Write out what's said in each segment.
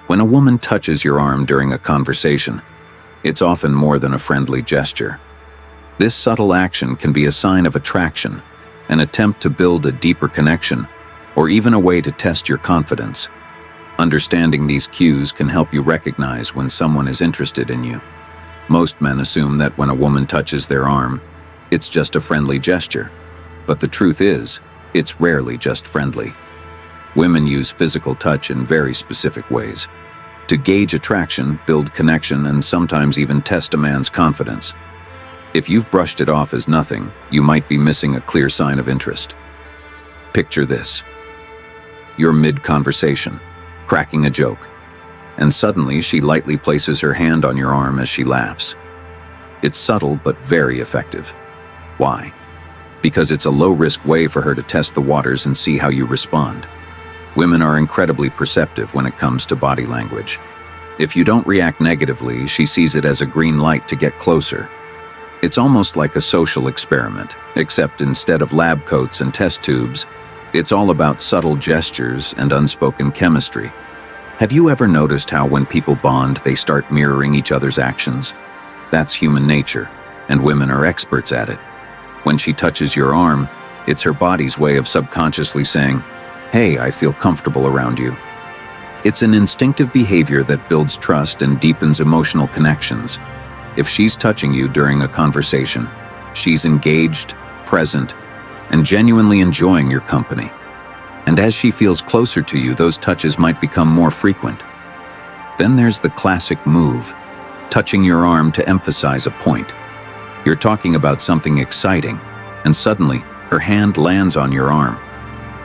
When a woman touches your arm during a conversation, it's often more than a friendly gesture. This subtle action can be a sign of attraction, an attempt to build a deeper connection, or even a way to test your confidence. Understanding these cues can help you recognize when someone is interested in you. Most men assume that when a woman touches their arm, it's just a friendly gesture. But the truth is, it's rarely just friendly. Women use physical touch in very specific ways to gauge attraction, build connection, and sometimes even test a man's confidence. If you've brushed it off as nothing, you might be missing a clear sign of interest. Picture this. You're mid-conversation, cracking a joke, and suddenly she lightly places her hand on your arm as she laughs. It's subtle but very effective. Why? Because it's a low-risk way for her to test the waters and see how you respond. Women are incredibly perceptive when it comes to body language. If you don't react negatively, she sees it as a green light to get closer. It's almost like a social experiment, except instead of lab coats and test tubes, it's all about subtle gestures and unspoken chemistry. Have you ever noticed how when people bond, they start mirroring each other's actions? That's human nature, and women are experts at it. When she touches your arm, it's her body's way of subconsciously saying, "Hey, I feel comfortable around you." It's an instinctive behavior that builds trust and deepens emotional connections. If she's touching you during a conversation, she's engaged, present, and genuinely enjoying your company. And as she feels closer to you, those touches might become more frequent. Then there's the classic move, touching your arm to emphasize a point. You're talking about something exciting, and suddenly, her hand lands on your arm.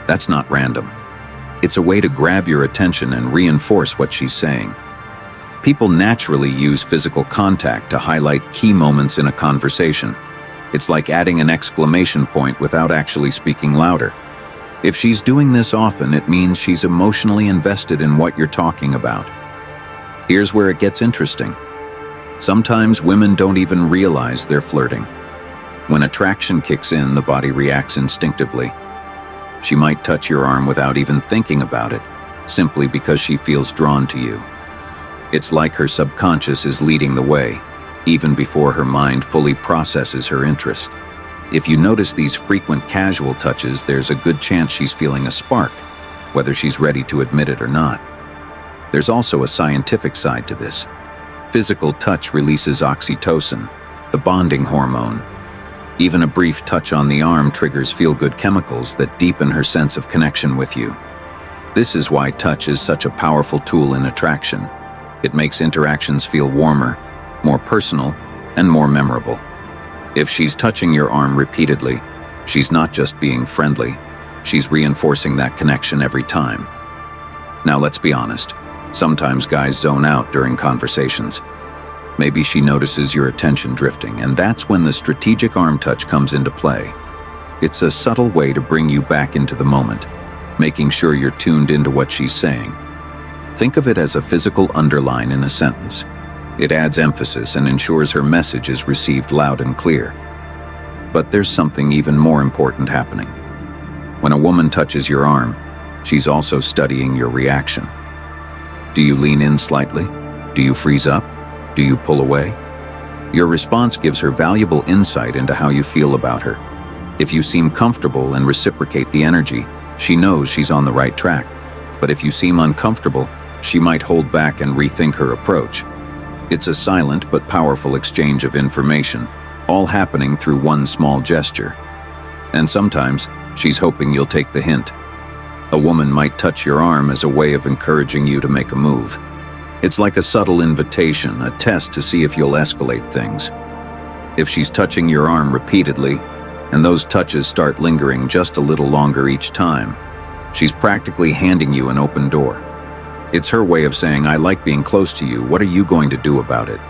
That's not random. It's a way to grab your attention and reinforce what she's saying. People naturally use physical contact to highlight key moments in a conversation. It's like adding an exclamation point without actually speaking louder. If she's doing this often, it means she's emotionally invested in what you're talking about. Here's where it gets interesting. Sometimes women don't even realize they're flirting. When attraction kicks in, the body reacts instinctively. She might touch your arm without even thinking about it, simply because she feels drawn to you. It's like her subconscious is leading the way, even before her mind fully processes her interest. If you notice these frequent casual touches, there's a good chance she's feeling a spark, whether she's ready to admit it or not. There's also a scientific side to this. Physical touch releases oxytocin, the bonding hormone. Even a brief touch on the arm triggers feel-good chemicals that deepen her sense of connection with you. This is why touch is such a powerful tool in attraction. It makes interactions feel warmer, more personal, and more memorable. If she's touching your arm repeatedly, she's not just being friendly, she's reinforcing that connection every time. Now let's be honest, sometimes guys zone out during conversations. Maybe she notices your attention drifting, and that's when the strategic arm touch comes into play. It's a subtle way to bring you back into the moment, making sure you're tuned into what she's saying. Think of it as a physical underline in a sentence. It adds emphasis and ensures her message is received loud and clear. But there's something even more important happening. When a woman touches your arm, she's also studying your reaction. Do you lean in slightly? Do you freeze up? Do you pull away? Your response gives her valuable insight into how you feel about her. If you seem comfortable and reciprocate the energy, she knows she's on the right track. But if you seem uncomfortable, she might hold back and rethink her approach. It's a silent but powerful exchange of information, all happening through one small gesture. And sometimes, she's hoping you'll take the hint. A woman might touch your arm as a way of encouraging you to make a move. It's like a subtle invitation, a test to see if you'll escalate things. If she's touching your arm repeatedly, and those touches start lingering just a little longer each time, she's practically handing you an open door. It's her way of saying, "I like being close to you, what are you going to do about it?"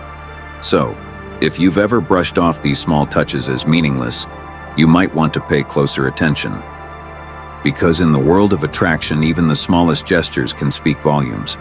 So, if you've ever brushed off these small touches as meaningless, you might want to pay closer attention. Because in the world of attraction, even the smallest gestures can speak volumes.